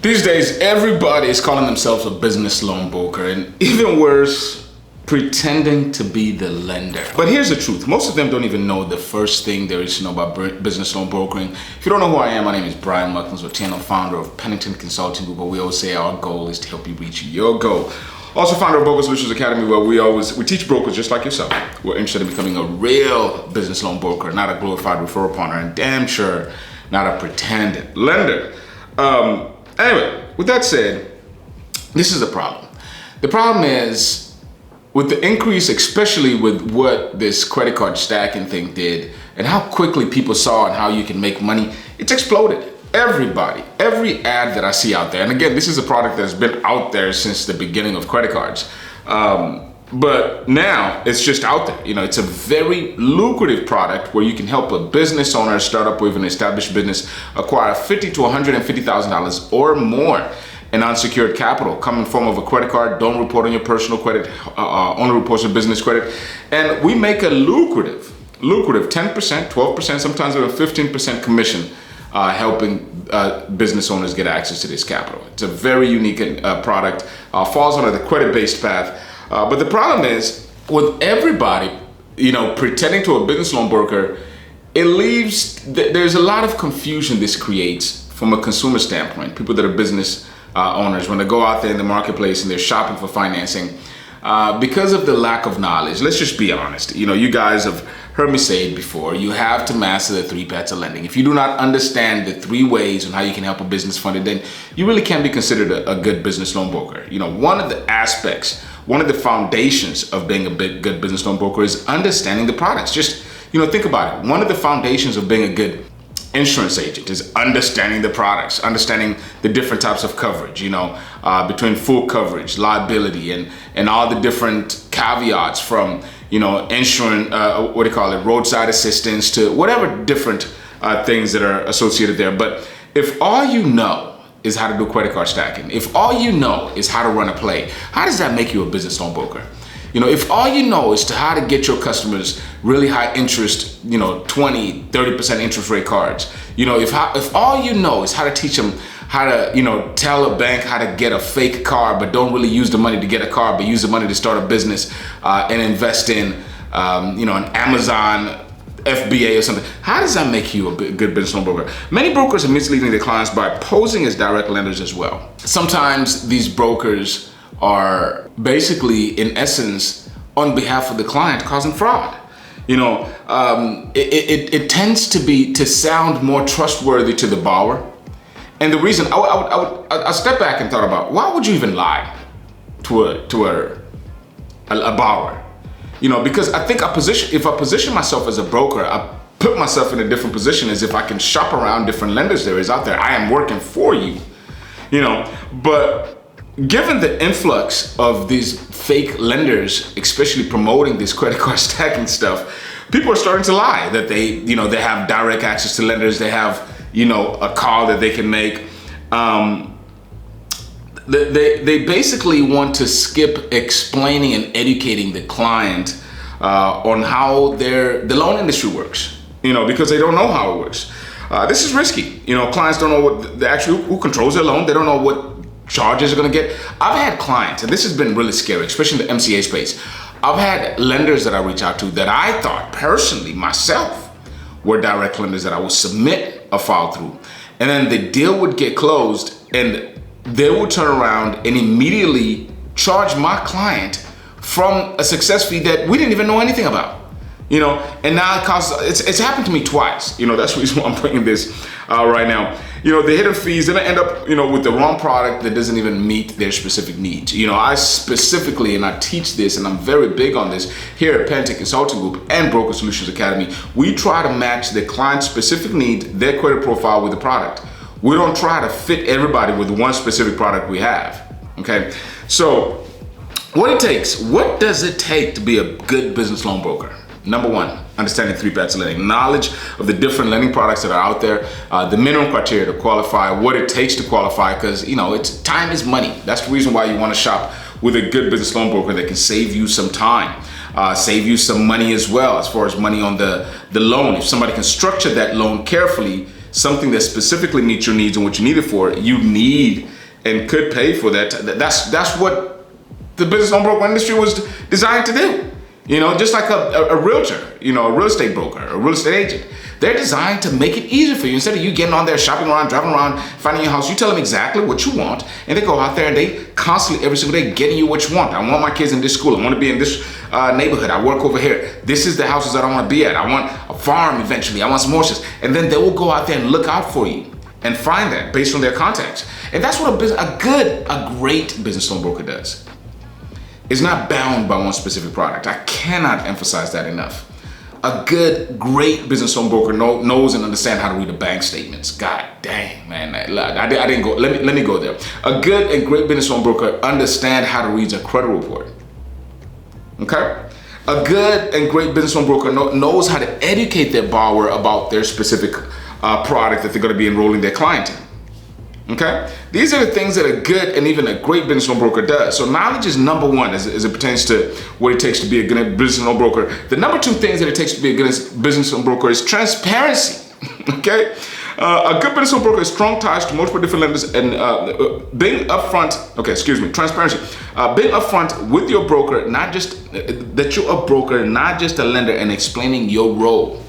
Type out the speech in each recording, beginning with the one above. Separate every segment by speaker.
Speaker 1: These days, everybody is calling themselves a business loan broker, and even worse, pretending to be the lender. But here's the truth. Most of them don't even know the first thing there is to know about business loan brokering. If you don't know who I am, my name is Brian Muckins-Otieno, founder of Pennington Consulting Group, but we always say our goal is to help you reach your goal. Also founder of Broker Solutions Academy, where we teach brokers just like yourself. We're interested in becoming a real business loan broker, not a glorified referral partner, and damn sure not a pretend lender. Anyway, with that said, this is the problem. The problem is with the increase, especially with what this credit card stacking thing did and how quickly people saw and how you can make money, it's exploded. Everybody, every ad that I see out there, and again, this is a product that's been out there since the beginning of credit cards. But now it's just out there. You know, it's a very lucrative product where you can help a business owner start up with an established business acquire $50,000 to $150,000 or more in unsecured capital, come in form of a credit card. Don't report on your personal credit, only reports your business credit. And we make a lucrative 10%, 12%, sometimes even 15% commission helping business owners get access to this capital. It's a very unique product, falls under the credit-based path. But the problem is with everybody, pretending to a business loan broker, it leaves, there's a lot of confusion this creates from a consumer standpoint. People that are business owners, when they go out there in the marketplace and they're shopping for financing, because of the lack of knowledge, let's just be honest. You guys have heard me say it before, you have to master the three parts of lending. If you do not understand the three ways on how you can help a business fund it, then you really can't be considered a good business loan broker. One of the aspects, one of the foundations of being a good business loan broker is understanding the products. Just, think about it. One of the foundations of being a good insurance agent is understanding the products, understanding the different types of coverage, between full coverage, liability, and all the different caveats from, insurance, roadside assistance to whatever different things that are associated there. But if all you know is how to do credit card stacking, if all you know is how to run a play, how does that make you a business loan broker? If all you know is to how to get your customers really high interest, 20, 30% interest rate cards, if all you know is how to teach them how to, tell a bank how to get a fake car, but don't really use the money to get a car, but use the money to start a business and invest in, an Amazon FBA or something. How does that make you a good business loan broker? Many brokers are misleading their clients by posing as direct lenders as well. Sometimes these brokers are basically, in essence, on behalf of the client, causing fraud. It tends to sound more trustworthy to the borrower. And the reason I step back and thought about, why would you even lie to a borrower? Because I think if I position myself as a broker, I put myself in a different position as if I can shop around different lenders there is out there. I am working for you, but given the influx of these fake lenders, especially promoting this credit card stacking stuff, people are starting to lie that they have direct access to lenders. They have, a call that they can make. They basically want to skip explaining and educating the client on how the loan industry works, because they don't know how it works. This is risky. Clients don't know what who controls their loan. They don't know what charges are going to get. I've had clients, and this has been really scary, especially in the MCA space. I've had lenders that I reach out to that I thought personally myself were direct lenders that I would submit a file through, and then the deal would get closed and they would turn around and immediately charge my client from a success fee that we didn't even know anything about. And now it's happened to me twice. That's the reason why I'm bringing this right now. The hidden fees, then I end up, with the wrong product that doesn't even meet their specific needs. I specifically, and I teach this, and I'm very big on this here at Pennington Consulting Group and Broker Solutions Academy. We try to match the client's specific need, their credit profile with the product. We don't try to fit everybody with one specific product we have. Okay, so what does it take to be a good business loan broker? Number one, understanding three parts of lending, knowledge of the different lending products that are out there, the minimum criteria to qualify, what it takes to qualify, because time is money. That's the reason why you want to shop with a good business loan broker that can save you some time, save you some money as well, as far as money on the loan. If somebody can structure that loan carefully, something that specifically meets your needs and what you need it for, you need and could pay for that. That's what the business loan broker industry was designed to do. You know, just like a realtor, you know, a real estate broker, a real estate agent. They're designed to make it easier for you. Instead of you getting on there, shopping around, driving around, finding your house, you tell them exactly what you want, and they go out there and they constantly, every single day, getting you what you want. I want my kids in this school. I want to be in this neighborhood. I work over here. This is the houses that I want to be at. I want a farm eventually. I want some horses. And then they will go out there and look out for you and find that based on their contacts. And that's what a great business loan broker does. It's not bound by one specific product. I cannot emphasize that enough. A good, great business loan broker knows and understands how to read the bank statements. God dang, man, I didn't go. Let me go there. A good and great business loan broker understands how to read a credit report. Okay, a good and great business loan broker knows how to educate their borrower about their specific product that they're going to be enrolling their client in. Okay, these are the things that a good and even a great business loan broker does. So knowledge is number one as it pertains to what it takes to be a good business loan broker. The number two things that it takes to be a good business loan broker is transparency. Okay, a good business loan broker has strong ties to multiple different lenders and being upfront. Okay, excuse me, transparency. Being upfront with your broker, not just that you're a broker, not just a lender, and explaining your role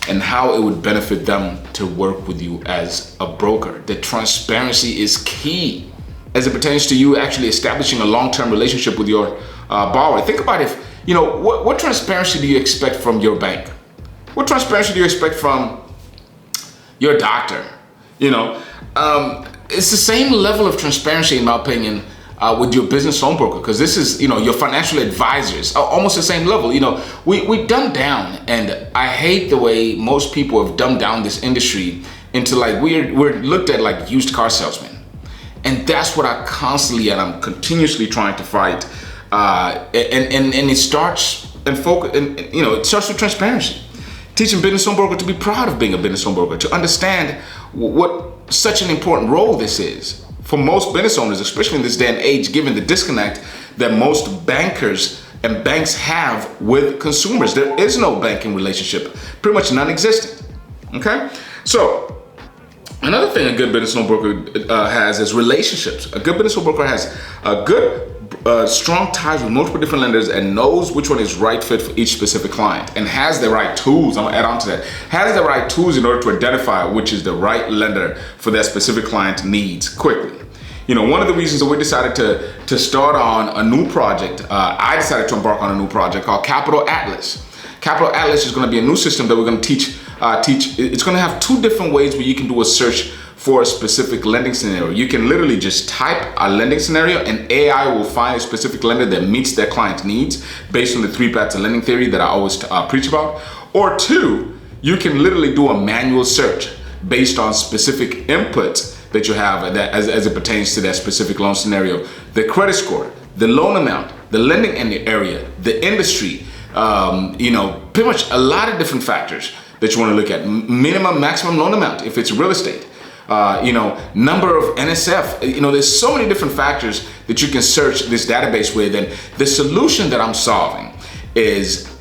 Speaker 1: and how it would benefit them to work with you as a broker. The transparency is key as it pertains to you actually establishing a long-term relationship with your borrower. Think about if, you know, what transparency do you expect from your bank? What transparency do you expect from your doctor? You know, it's the same level of transparency, in my opinion, with your business loan broker, because this is, you know, your financial advisors are almost the same level. You know, we dumb down, and I hate the way most people have dumbed down this industry into like we're looked at like used car salesmen, and that's what I constantly and I'm continuously trying to fight. And it starts and focus, and you know, it starts with transparency. Teaching business loan broker to be proud of being a business loan broker, to understand what such an important role this is for most business owners, especially in this day and age, given the disconnect that most bankers and banks have with consumers. There is no banking relationship, pretty much non-existent. Okay, so another thing a good business loan broker has is relationships. A good business loan broker has a good, strong ties with multiple different lenders and knows which one is right fit for each specific client and has the right tools. I'm gonna add on to that. Has the right tools in order to identify which is the right lender for that specific client needs quickly. You know, one of the reasons that we decided to start on a new project, I decided to embark on a new project called Capital Atlas. Capital Atlas is going to be a new system that we're going to teach. It's going to have two different ways where you can do a search for a specific lending scenario. You can literally just type a lending scenario and AI will find a specific lender that meets their client's needs based on the 3 paths of lending theory that I always preach about. Or two, you can literally do a manual search based on specific inputs that you have that as it pertains to that specific loan scenario. The credit score, the loan amount, the lending area, the industry, you know, pretty much a lot of different factors that you want to look at. Minimum, maximum loan amount, if it's real estate, you know, number of NSF, you know, there's so many different factors that you can search this database with. And the solution that I'm solving is,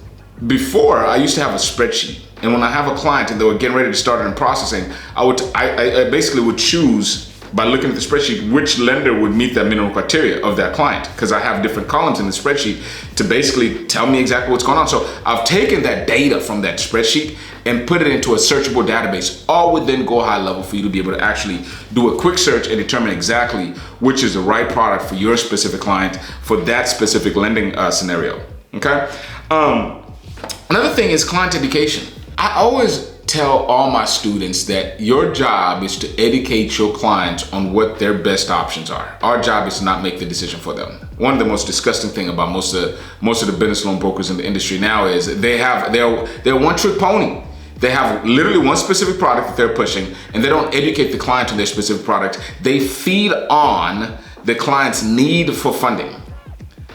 Speaker 1: before I used to have a spreadsheet. And when I have a client and they were getting ready to start in processing, I basically would choose by looking at the spreadsheet which lender would meet that minimum criteria of that client, because I have different columns in the spreadsheet to basically tell me exactly what's going on. So I've taken that data from that spreadsheet and put it into a searchable database, all within Go High Level, for you to be able to actually do a quick search and determine exactly which is the right product for your specific client for that specific lending scenario. Okay. Another thing is client education. I always tell all my students that your job is to educate your clients on what their best options are. Our job is to not make the decision for them. One of the most disgusting thing about most of the business loan brokers in the industry now is they're one-trick pony. They have literally one specific product that they're pushing, and they don't educate the client on their specific product. They feed on the client's need for funding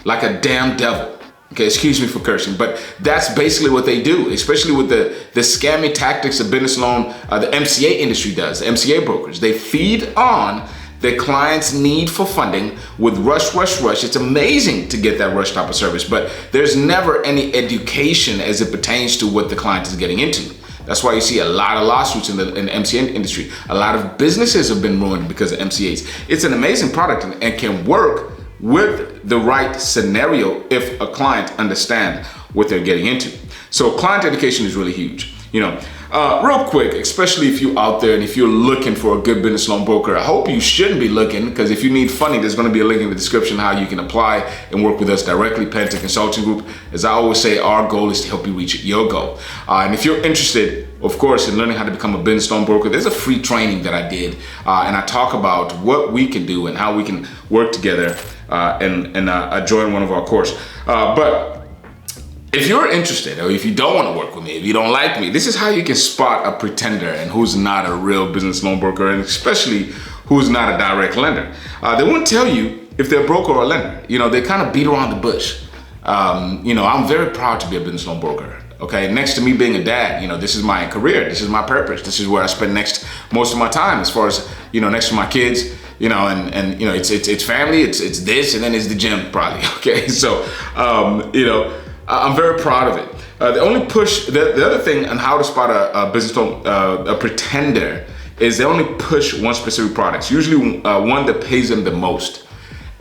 Speaker 1: like a damn devil. Okay, excuse me for cursing, but that's basically what they do, especially with the scammy tactics of business loan, the MCA industry does, the MCA brokers. They feed on the client's need for funding with rush. It's amazing to get that rush type of service, but there's never any education as it pertains to what the client is getting into. That's why you see a lot of lawsuits in the MCA industry. A lot of businesses have been ruined because of MCAs. It's an amazing product and can work with the right scenario if a client understands what they're getting into. So client education is really huge. Real quick, especially if you're out there and if you're looking for a good business loan broker, I hope you shouldn't be looking, because if you need funding, there's going to be a link in the description how you can apply and work with us directly, Penta Consulting Group. As I always say, our goal is to help you reach your goal. And if you're interested, of course, in learning how to become a business loan broker, there's a free training that I did, and I talk about what we can do and how we can work together and join one of our courses. But if you're interested, or if you don't want to work with me, if you don't like me, this is how you can spot a pretender and who's not a real business loan broker, and especially who's not a direct lender. They won't tell you if they're a broker or a lender. They kind of beat around the bush. I'm very proud to be a business loan broker. Okay, next to me being a dad, this is my career, this is my purpose, this is where I spend most of my time, as far as next to my kids. It's family, it's this, and then it's the gym probably. Okay, so I'm very proud of it. The only push, the other thing on how to spot a business loan, a pretender, is they only push one specific product, usually one that pays them the most.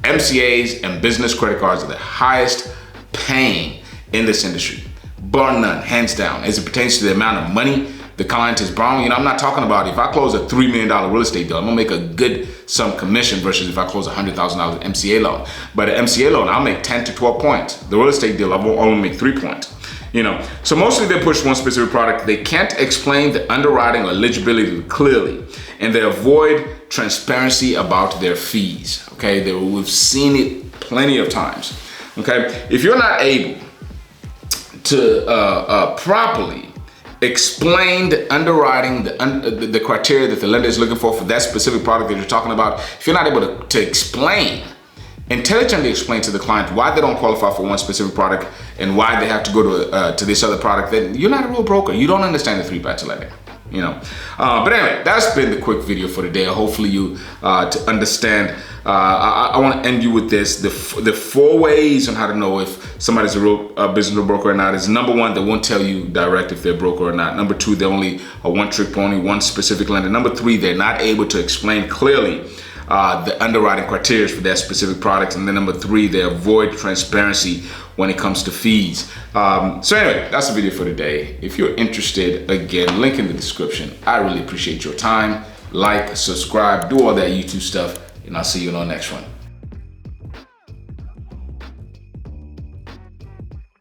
Speaker 1: MCAs and business credit cards are the highest paying in this industry, bar none, hands down, as it pertains to the amount of money the client is borrowing. I'm not talking about if I close a $3 million real estate deal, I'm gonna make a good sum commission versus if I close a $100,000 MCA loan. But an MCA loan, I'll make 10 to 12 points. The real estate deal, I will only make 3 points. So mostly they push one specific product. They can't explain the underwriting or eligibility clearly, and they avoid transparency about their fees. Okay, we've seen it plenty of times. Okay, if you're not able to properly explain the underwriting, the criteria that the lender is looking for that specific product that you're talking about, if you're not able to intelligently explain to the client why they don't qualify for one specific product and why they have to go to this other product, then you're not a real broker. You don't understand the 3-factor lending. But anyway, that's been the quick video for today. Hopefully you to understand. I want to end you with this: the 4 ways on how to know if somebody's a real business broker or not is: number 1, they won't tell you direct if they're a broker or not. Number 2, they're only a one-trick pony, one specific lender. Number 3, they're not able to explain clearly the underwriting criteria for that specific product. And then number 3, they avoid transparency when it comes to fees. So anyway, that's the video for today. If you're interested, again, link in the description. I really appreciate your time. Like, subscribe, do all that YouTube stuff, and I'll see you on the next one.